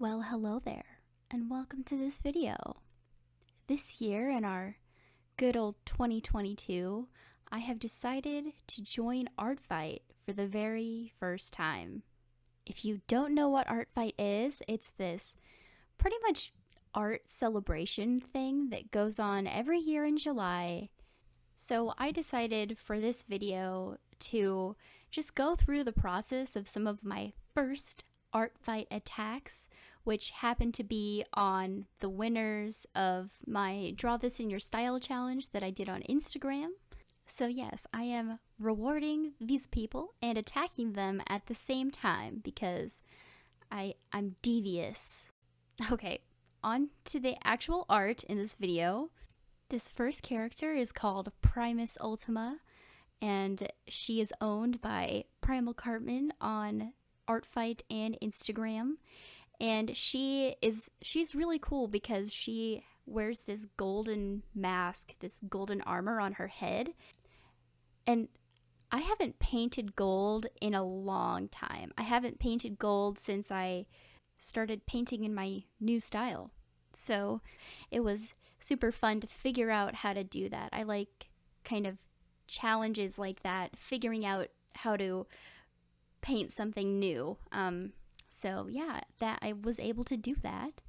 Well, hello there, and welcome to this video. This year, in our good old 2022, I have decided to join ArtFight for the very first time. If you don't know what ArtFight is, it's this pretty much art celebration thing that goes on every year in July. So I decided for this video to just go through the process of some of my first ArtFight attacks, which happened to be on the winners of my Draw This in Your Style challenge that I did on Instagram. So yes, I am rewarding these people and attacking them at the same time because I'm devious. Okay, on to the actual art in this video. This first character is called Primus Ultima, and she is owned by Primal Cartman on ArtFight and Instagram. And she's really cool because she wears this golden mask, this golden armor on her head. And I haven't painted gold in a long time. I haven't painted gold since I started painting in my new style. So it was super fun to figure out how to do that. I like kind of challenges like that, figuring out how to paint something new. So yeah, that I was able to do that.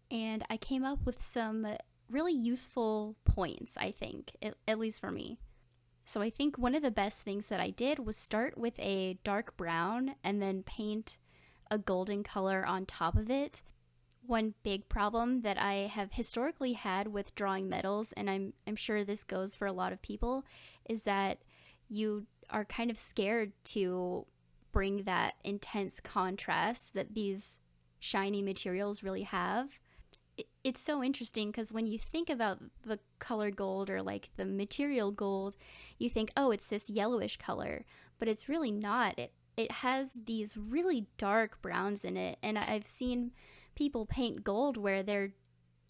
And I came up with some really useful points, I think, at least for me. So I think one of the best things that I did was start with a dark brown and then paint a golden color on top of it. One big problem that I have historically had with drawing metals, and I'm sure this goes for a lot of people, is that you are kind of scared to bring that intense contrast that these shiny materials really have. It's so interesting because when you think about the color gold or like the material gold, you think, oh, it's this yellowish color, but it's really not. It has these really dark browns in it, and I've seen people paint gold where their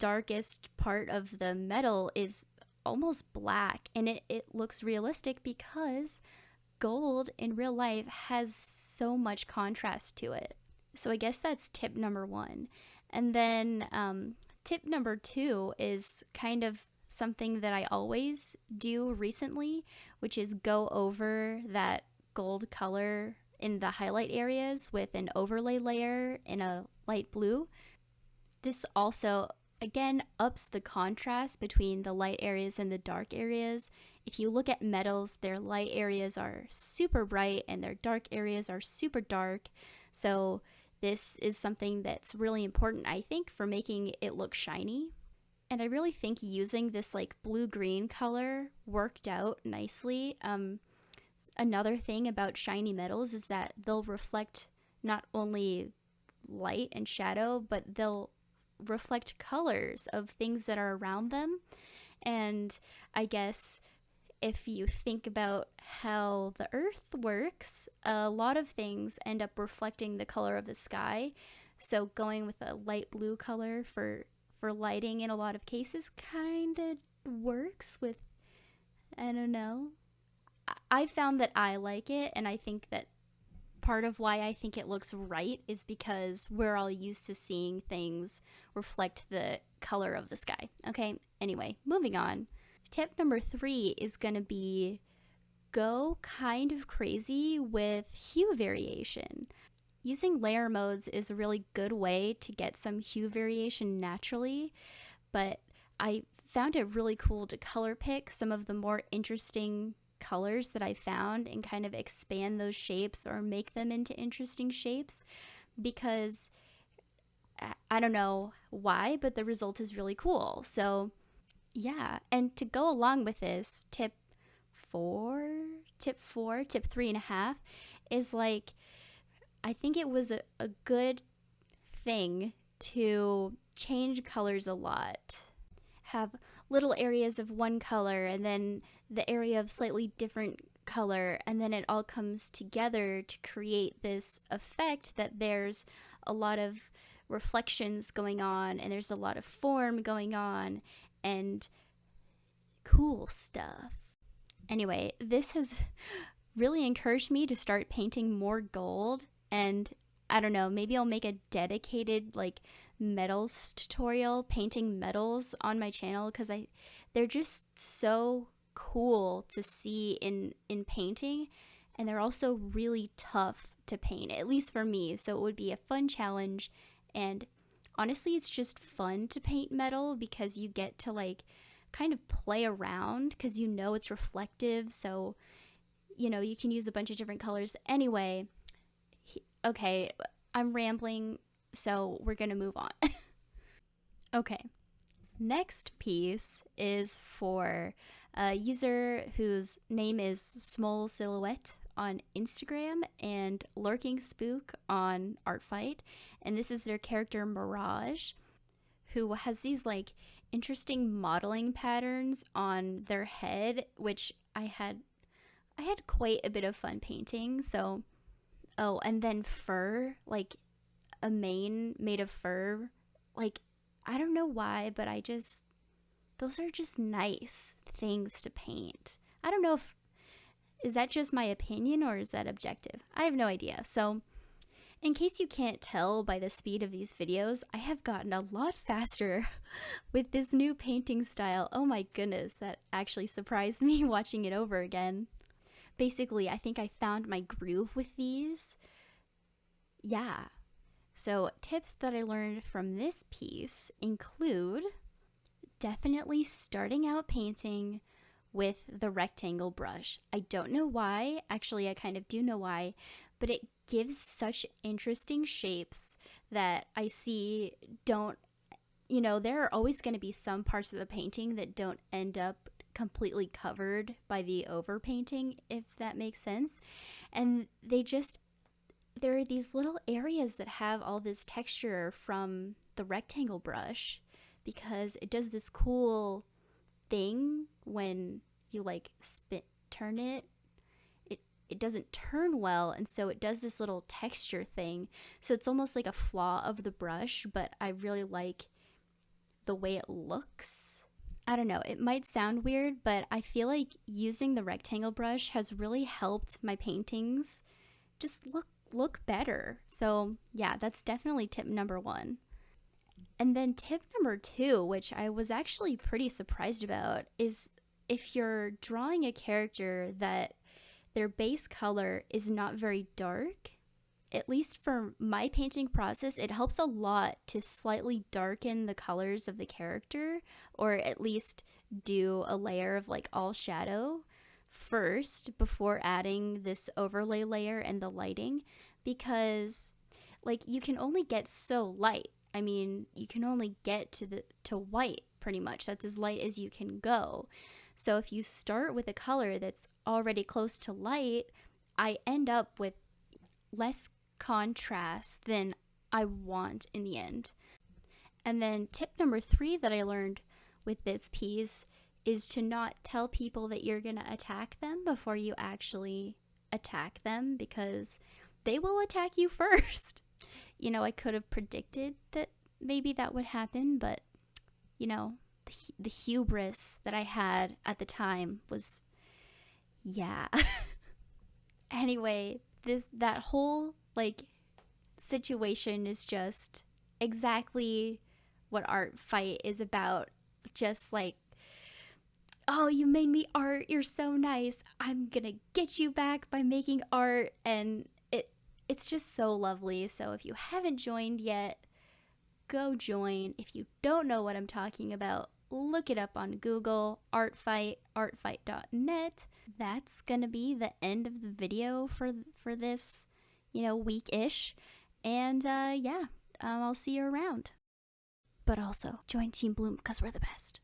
darkest part of the metal is almost black, and it looks realistic because gold in real life has so much contrast to it. So I guess that's tip number one. And then tip number two is kind of something that I always do recently, which is go over that gold color in the highlight areas with an overlay layer in a light blue. This also, again, ups the contrast between the light areas and the dark areas. If you look at metals, their light areas are super bright and their dark areas are super dark. So this is something that's really important, I think, for making it look shiny. And I really think using this like blue-green color worked out nicely. Another thing about shiny metals is that they'll reflect not only light and shadow, but they'll reflect colors of things that are around them. And I guess if you think about how the earth works, a lot of things end up reflecting the color of the sky. So going with a light blue color for lighting in a lot of cases kind of works with, I don't know. I found that I like it, and I think that part of why I think it looks right is because we're all used to seeing things reflect the color of the sky. Okay, anyway, moving on. Tip number 3 is going to be go kind of crazy with hue variation. Using layer modes is a really good way to get some hue variation naturally, but I found it really cool to color pick some of the more interesting colors that I found and kind of expand those shapes or make them into interesting shapes, because I don't know why, but the result is really cool. So yeah, and to go along with this, tip 3.5 is like, I think it was a good thing to change colors a lot. Have little areas of one color and then the area of slightly different color, and then it all comes together to create this effect that there's a lot of reflections going on and there's a lot of form going on and cool stuff. Anyway, this has really encouraged me to start painting more gold, and I don't know, maybe I'll make a dedicated like metals tutorial, painting metals on my channel, because they're just so cool to see in painting, and they're also really tough to paint, at least for me. So it would be a fun challenge. And honestly, it's just fun to paint metal because you get to like kind of play around because you know it's reflective, so you know you can use a bunch of different colors. Anyway, okay, I'm rambling, so we're gonna move on. Okay, next piece is for a user whose name is Small Silhouette on Instagram and Lurking Spook on ArtFight, and this is their character Mirage, who has these like interesting modeling patterns on their head, which I had quite a bit of fun painting. So, oh, and then fur, like a mane made of fur, like I don't know why, but those are just nice things to paint. I don't know if, is that just my opinion or is that objective? I have no idea. So in case you can't tell by the speed of these videos, I have gotten a lot faster with this new painting style. Oh my goodness, that actually surprised me watching it over again. Basically, I think I found my groove with these. Yeah. So tips that I learned from this piece include definitely starting out painting with the rectangle brush. I don't know why, actually I kind of do know why, but it gives such interesting shapes that I see don't, you know, there are always going to be some parts of the painting that don't end up completely covered by the overpainting, if that makes sense. And there are these little areas that have all this texture from the rectangle brush because it does this cool thing when you like turn it. It doesn't turn well, and so it does this little texture thing. So it's almost like a flaw of the brush, but I really like the way it looks. I don't know, it might sound weird, but I feel like using the rectangle brush has really helped my paintings just look better. So yeah, that's definitely tip number 1. And then tip number 2, which I was actually pretty surprised about, is if you're drawing a character that their base color is not very dark, at least for my painting process, it helps a lot to slightly darken the colors of the character, or at least do a layer of like all shadow first before adding this overlay layer and the lighting, because like you can only get so light. I mean, you can only get to white pretty much. That's as light as you can go. So if you start with a color that's already close to light, I end up with less contrast than I want in the end. And then tip number 3 that I learned with this piece is to not tell people that you're gonna attack them before you actually attack them, because they will attack you first. You know, I could have predicted that maybe that would happen, but you know, the hubris that I had at the time was, yeah. Anyway, that whole like situation is just exactly what ArtFight is about. Just like, oh, you made me art, you're so nice, I'm gonna get you back by making art. And it's just so lovely. So if you haven't joined yet, go join. If you don't know what I'm talking about, look it up on Google, ArtFight, artfight.net. That's gonna be the end of the video for this, you know, week-ish. And yeah, I'll see you around. But also, join Team Bloom because we're the best.